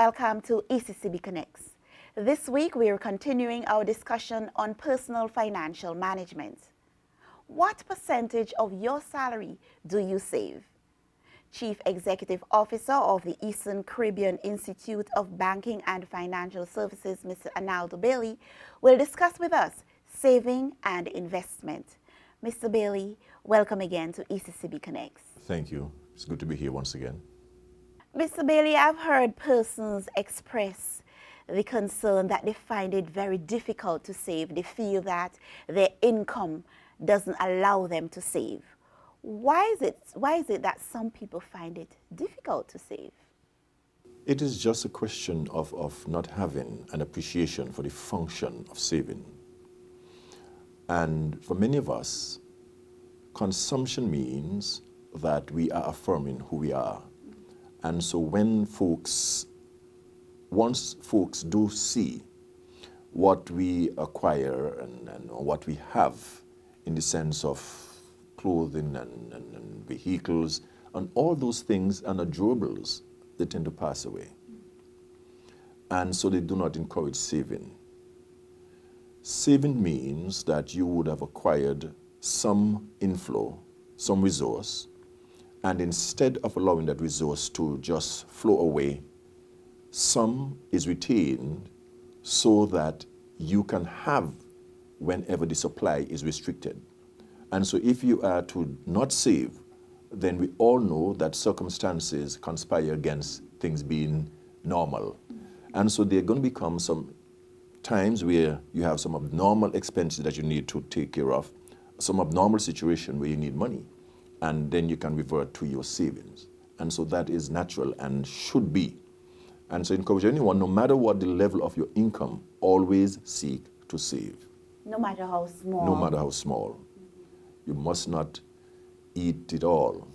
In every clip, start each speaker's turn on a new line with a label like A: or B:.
A: welcome to ECCB Connects. This week we are continuing our discussion on personal financial management. What percentage of your salary do you save? Chief Executive Officer of the Eastern Caribbean Institute of Banking and Financial Services, Mr. Analdo Bailey, will discuss with us saving and investment. Mr. Bailey, welcome again to ECCB Connects.
B: Thank you. It's good to be here once again.
A: Mr. Bailey, I've heard persons express the concern that they find it very difficult to save. They feel that their income doesn't allow them to save. Why is it that some people find it difficult to save?
B: It is just a question of not having an appreciation for the function of saving. And for many of us, consumption means that we are affirming who we are. And so once folks do see what we acquire and what we have in the sense of clothing and vehicles and all those things and are durables, they tend to pass away. And so they do not encourage saving. Saving means that you would have acquired some inflow, some resource, and instead of allowing that resource to just flow away, some is retained so that you can have whenever the supply is restricted. And so if you are to not save, then we all know that circumstances conspire against things being normal. And so there are going to become some times where you have some abnormal expenses that you need to take care of, some abnormal situation where you need money. And then you can revert to your savings. And so that is natural and should be. And so encourage anyone, no matter what the level of your income, always seek to save.
A: No matter how small.
B: No matter how small. You must not eat it all.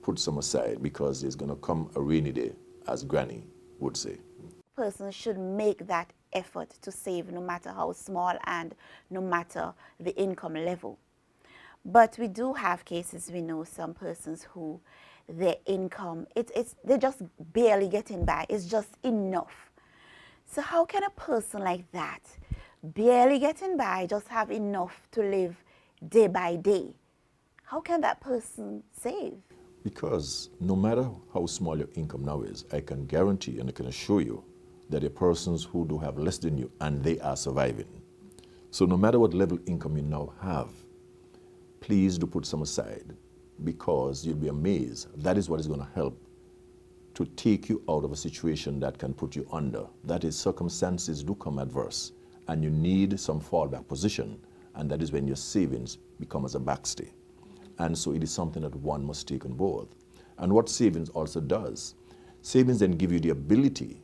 B: Put some aside because there's going to come a rainy day, as Granny would say.
A: Persons should make that effort to save no matter how small and no matter the income level. But we do have cases, we know some persons who their income, they're just barely getting by. It's just enough. So how can a person like that, barely getting by, just have enough to live day by day? How can that person save?
B: Because no matter how small your income now is, I can guarantee and I can assure you that there are persons who do have less than you and they are surviving. So no matter what level income you now have, please do put some aside because you'll be amazed. That is what is going to help to take you out of a situation that can put you under. That is, circumstances do come adverse and you need some fallback position, and that is when your savings become as a backstay. And so it is something that one must take on board. And what savings also does, savings then give you the ability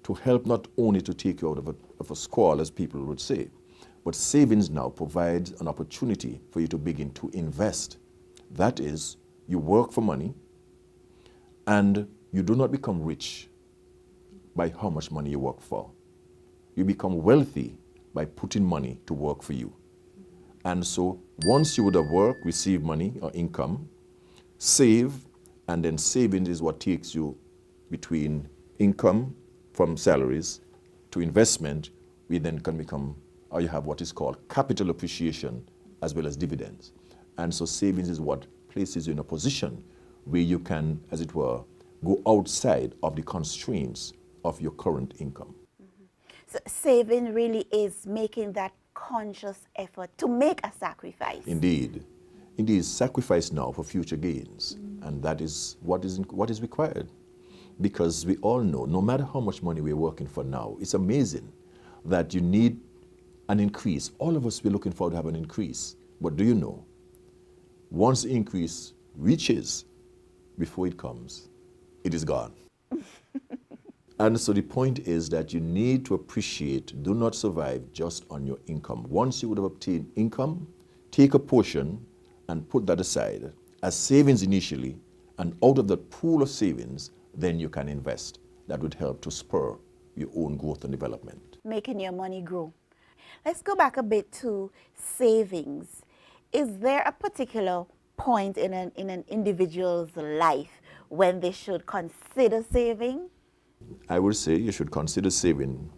B: to help not only to take you out of a squall, as people would say, but savings now provides an opportunity for you to begin to invest. That is, you work for money and you do not become rich by how much money you work for. You become wealthy by putting money to work for you. And so once you would have worked, receive money or income, save, and then savings is what takes you between income from salaries to investment. We then can become, or you have what is called capital appreciation as well as dividends. And so savings is what places you in a position where you can, as it were, go outside of the constraints of your current income.
A: Mm-hmm. So saving really is making that conscious effort to make a sacrifice.
B: Indeed. Indeed, sacrifice now for future gains. And that is what is required. Because we all know, no matter how much money we're working for now, it's amazing that you need an increase. All of us, we're looking forward to have an increase. But do you know, once the increase reaches, before it comes, it is gone. And so the point is that you need to appreciate, do not survive just on your income. Once you would have obtained income, take a portion and put that aside as savings initially, and out of that pool of savings, then you can invest. That would help to spur your own growth and development.
A: Making your money grow. Let's go back a bit to savings. Is there a particular point in an individual's life when they should consider saving?
B: I would say you should consider saving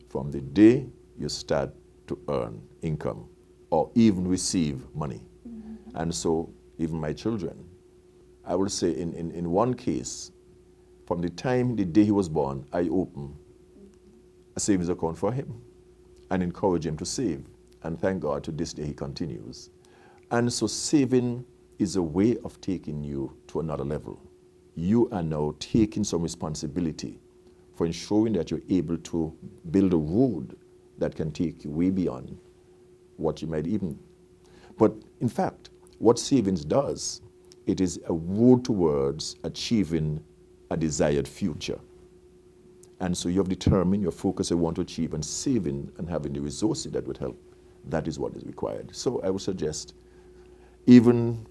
B: from the day you start to earn income or even receive money. And so even my children, I will say in one case, from the time the day he was born, I opened a savings account for him and encourage him to save. And thank God to this day he continues. And so saving is a way of taking you to another level. You are now taking some responsibility for ensuring that you're able to build a road that can take you way beyond what you might even. But in fact, what savings does, it is a road towards achieving a desired future. And so you have determined your focus you want to achieve, and saving and having the resources that would help. That is what is required. So I would suggest, even,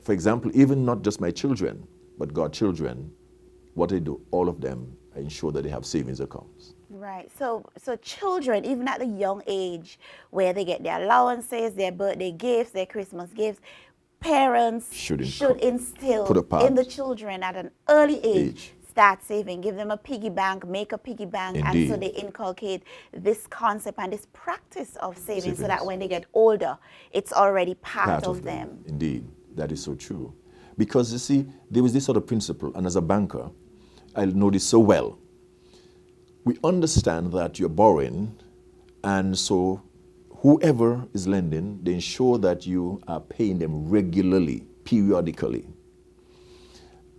B: for example, even not just my children, but godchildren, what I do, all of them, I ensure that they have savings accounts.
A: Right. So children, even at a young age, where they get their allowances, their birthday gifts, their Christmas gifts, parents should instill in the children at an early age, start saving, give them a piggy bank, make a piggy bank. Indeed. And so they inculcate this concept and this practice of saving so that when they get older, it's already part of them.
B: Indeed, that is so true. Because you see, there was this sort of principle, and as a banker, I know this so well. We understand that you're borrowing, and so whoever is lending, they ensure that you are paying them regularly, periodically.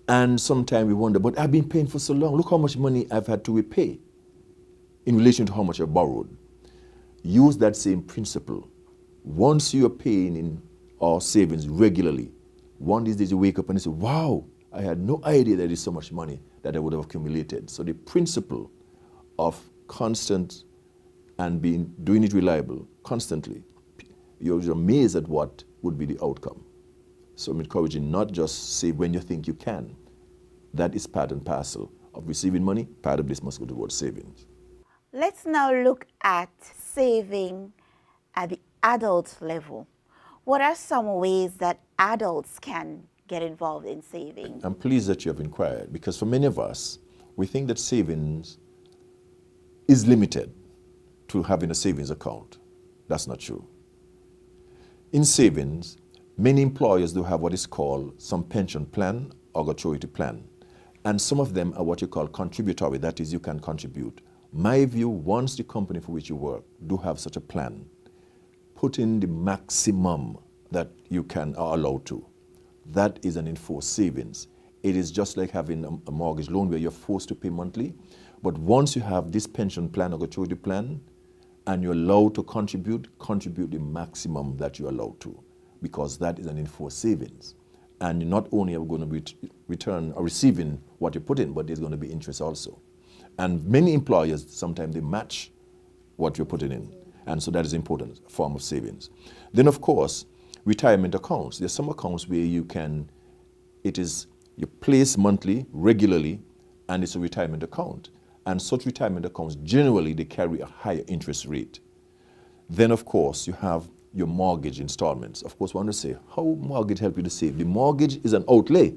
B: And sometimes we wonder, but I've been paying for so long. Look how much money I've had to repay in relation to how much I borrowed. Use that same principle. Once you are paying in our savings regularly, one of these days you wake up and you say, wow, I had no idea there is so much money that I would have accumulated. So the principle of constant and doing it reliable constantly, you're amazed at what would be the outcome. So I'm encouraging not just save when you think you can. That is part and parcel of receiving money. Part of this must go towards savings.
A: Let's now look at saving at the adult level. What are some ways that adults can get involved in saving?
B: I'm pleased that you have inquired, because for many of us, we think that savings is limited to having a savings account. That's not true. In savings, many employers do have what is called some pension plan or gratuity plan. And some of them are what you call contributory, that is, you can contribute. My view, once the company for which you work do have such a plan, put in the maximum that you can are allowed to. That is an enforced savings. It is just like having a mortgage loan where you're forced to pay monthly. But once you have this pension plan or gratuity plan, and you're allowed to contribute the maximum that you're allowed to, because that is an enforced savings. And not only are we going to be return or receiving what you put in, but there's going to be interest also. And many employers, sometimes they match what you're putting in. And so that is an important form of savings. Then, of course, retirement accounts. There's some accounts where you place monthly, regularly, and it's a retirement account. And such retirement accounts, generally, they carry a higher interest rate. Then, of course, you have your mortgage installments. Of course, we want to say, how mortgage help you to save? The mortgage is an outlay.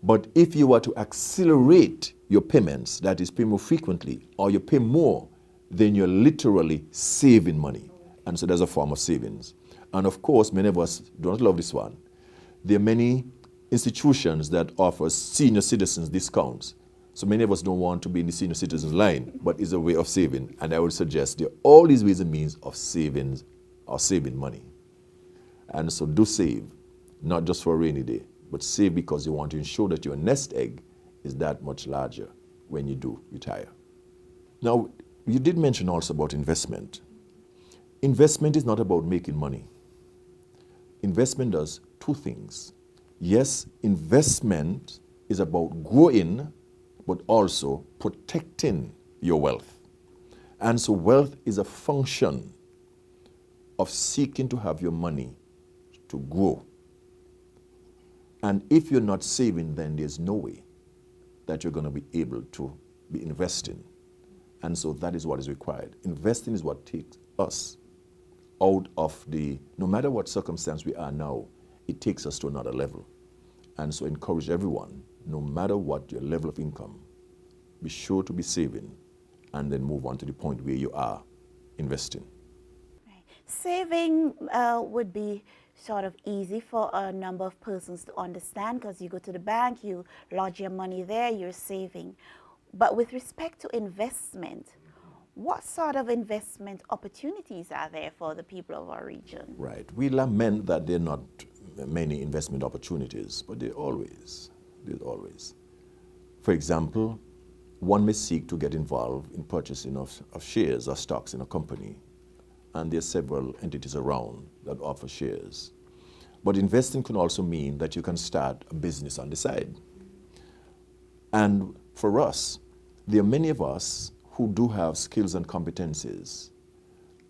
B: But if you were to accelerate your payments, that is, pay more frequently, or you pay more, then you're literally saving money. And so there's a form of savings. And of course, many of us do not love this one. There are many institutions that offer senior citizens discounts. So many of us don't want to be in the senior citizens line, but it's a way of saving. And I would suggest there are all these ways and means of savings or saving money. And so do save, not just for a rainy day, but save because you want to ensure that your nest egg is that much larger when you do retire. Now, you did mention also about investment. Investment is not about making money. Investment does two things. Yes, investment is about growing, but also protecting your wealth. And so wealth is a function of seeking to have your money to grow. And if you're not saving, then there's no way that you're going to be able to be investing. And so that is what is required. Investing is what takes us out of no matter what circumstance we are now, it takes us to another level. And so encourage everyone, no matter what your level of income, be sure to be saving and then move on to the point where you are investing.
A: Saving would be sort of easy for a number of persons to understand, because you go to the bank, you lodge your money there, you're saving. But with respect to investment, what sort of investment opportunities are there for the people of our region?
B: Right. We lament that there are not many investment opportunities, but there's always. For example, one may seek to get involved in purchasing of shares or stocks in a company, and there are several entities around that offer shares. But investing can also mean that you can start a business on the side. And for us, there are many of us who do have skills and competencies,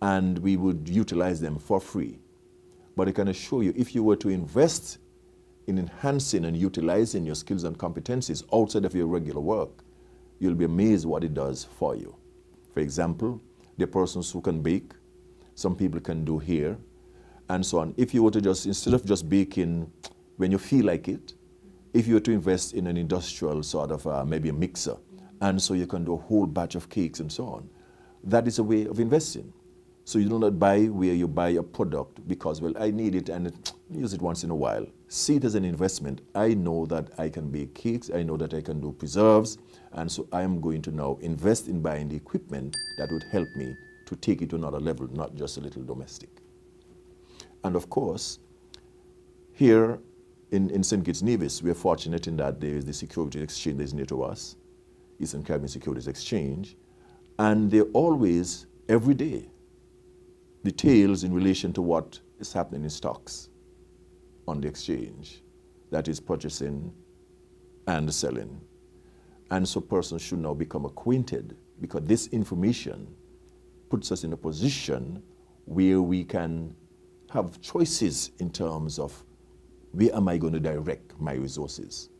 B: and we would utilize them for free. But I can assure you, if you were to invest in enhancing and utilizing your skills and competencies outside of your regular work, you'll be amazed what it does for you. For example, there are persons who can bake, some people can do hair, and so on. If you were to just, instead of just baking when you feel like it, if you were to invest in an industrial sort of, maybe a mixer, and so you can do a whole batch of cakes and so on, that is a way of investing. So you do not buy where you buy a product because, well, I need it and use it once in a while. See it as an investment. I know that I can bake cakes, I know that I can do preserves, and so I am going to now invest in buying the equipment that would help me to take it to another level, not just a little domestic. And of course, here in St. Kitts Nevis, we are fortunate in that there is the security exchange that is near to us, Eastern Caribbean Securities Exchange, and they're always, every day, details in relation to what is happening in stocks on the exchange, that is purchasing and selling. And so persons should now become acquainted, because this information puts us in a position where we can have choices in terms of where am I going to direct my resources.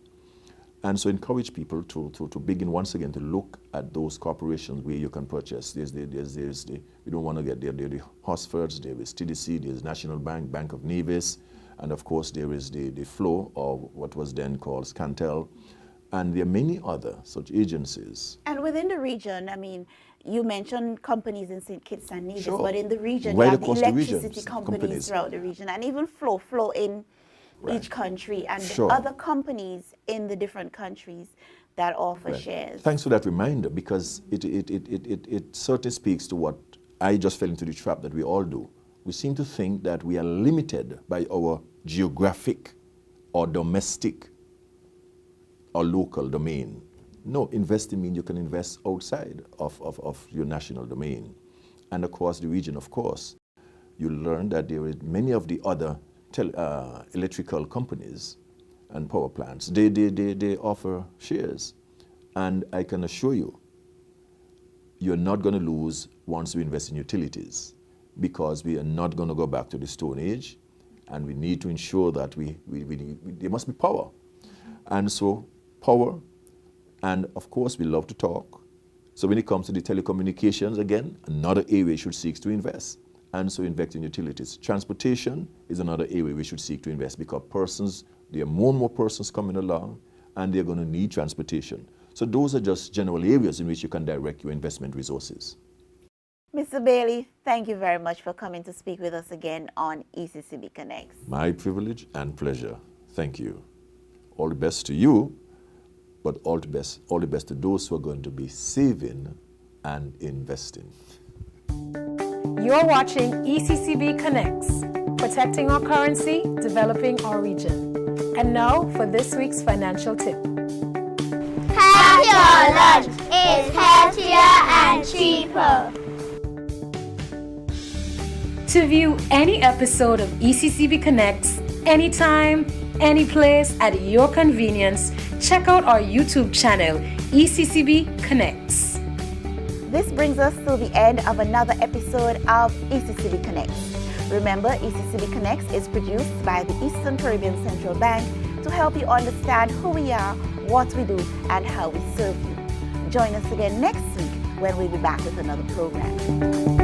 B: And so encourage people to begin once again to look at those corporations where you can purchase. There's the we don't want to get there, there are the Hosfords, there is TDC, there's National Bank, Bank of Nevis, and of course there is the Flow, or what was then called Scantel, and there are many other such agencies.
A: And within the region, I mean, you mentioned companies in St. Kitts and Nevis,
B: Sure.
A: But in the region,
B: Right
A: you have the
B: across the
A: electricity
B: regions,
A: companies throughout the region, and even Flow in each country, and
B: Sure.
A: other companies in the different countries that offer shares.
B: Thanks for that reminder, because it certainly speaks to what I just fell into the trap that we all do. We seem to think that we are limited by our geographic or domestic or local domain. No, investing means you can invest outside of your national domain. And across the region, of course, you learn that there are many of the other electrical companies and power plants. They offer shares. And I can assure you, you're not going to lose once we invest in utilities, because we are not going to go back to the Stone Age, and we need to ensure that there must be power. And so power, and of course we love to talk. So when it comes to the telecommunications, again, another area we should seek to invest. And so invest in utilities. Transportation is another area we should seek to invest, because there are more and more persons coming along, and they're going to need transportation. So those are just general areas in which you can direct your investment resources.
A: Mr. Bailey, thank you very much for coming to speak with us again on ECCB Connects.
B: My privilege and pleasure. Thank you. All the best to you, but all the best to those who are going to be saving and investing.
C: You're watching ECCB Connects, protecting our currency, developing our region. And now for this week's financial tip.
D: Healthier lunch is healthier and cheaper.
C: To view any episode of ECCB Connects, anytime, any place, at your convenience, check out our YouTube channel, ECCB Connects.
A: This brings us to the end of another episode of ECCB Connects. Remember, ECCB Connects is produced by the Eastern Caribbean Central Bank to help you understand who we are, what we do, and how we serve you. Join us again next week when we'll be back with another program.